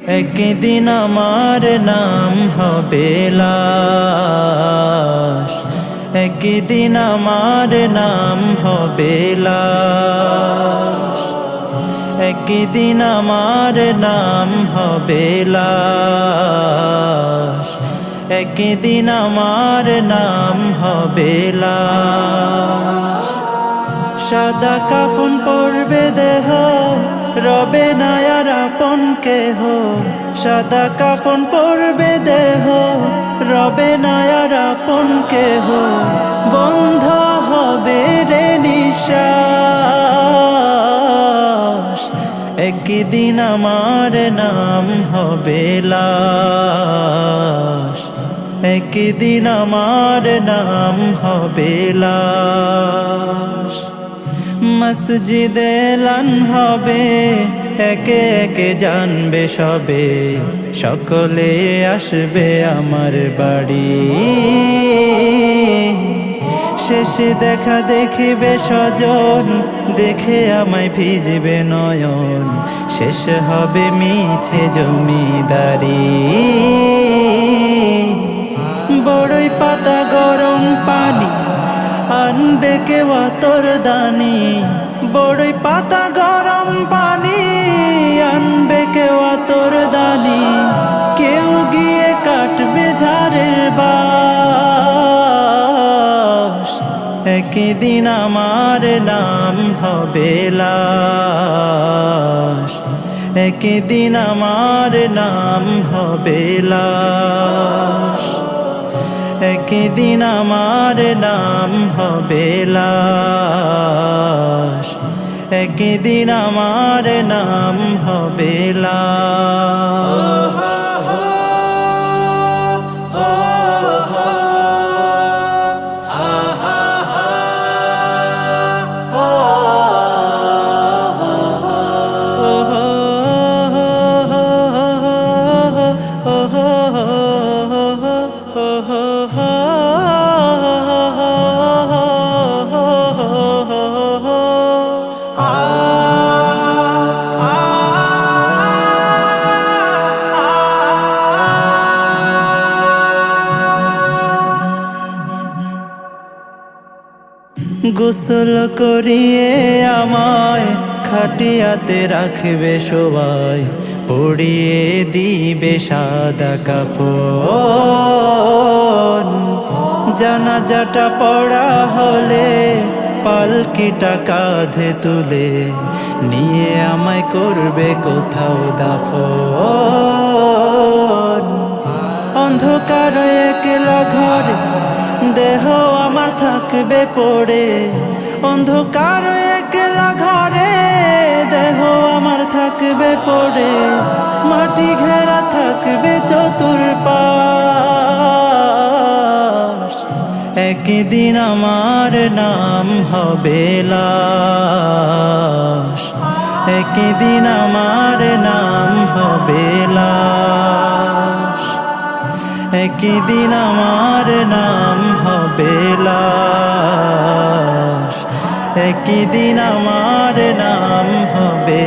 একদিন আমার নাম হবে লাশ, একদিন আমার নাম হবে লাশ, একদিন আমার নাম হবে লাশ, একদিন আমার নাম হবে লাশ। সাদা কাফন পরবে দেহ, রবে না আর আপন কেহ। সাদা কাফন পরবে দেহ, রবে না আর আপন কেহ। বন্ধ হবে রে নিঃশ্বাস, একদিন আমার নাম হবে লাশ, একদিন আমার নাম হবে লাশ। মসজিদে এলান হবে, একে একে জানবে সবে, সকলে আসবে আমার বাড়ি। শেষে দেখা দেখিবে স্বজন, দেখে আমায় ভিজবে নয়ন। শেষ হবে মিছে জমিদারি। বড়ই পাতা গরম পানি আনবে কেউ আতর দানি। বড়ই পাতা গরম পানি আনবে কেউ আতর দানি। কেউ গিয়ে কাটবে ঝাড়ের বাঁশ, একদিন আমার নাম হবে লাশ, একদিন আমার নাম হবে লাশ, একদিন আমার নাম হবে লাশ, একদিন আমার নাম হবে লাশ। গোসল করিয়ে আমায় খাটিয়াতে রাখবে সবাই, পরিয়ে দিবে সাদা কাফন। জানাজাটা পড়া হলে পালকিটা কাঁধে তুলে নিয়ে আমায় করবে কোথাও দাফন। অন্ধকার একলা ঘরে দেহ আমার থাকবে পড়ে, অন্ধকার একলা ঘরে দেহ আমার থাকবে পড়ে। মাটি ঘেরা থাকবে চতুর্পাশ, একদিন আমার নাম হবে লাশ, একদিন আমার নাম হবে লাশ, একদিন আমার নাম হবে লাশ, একদিন আমার নাম হবে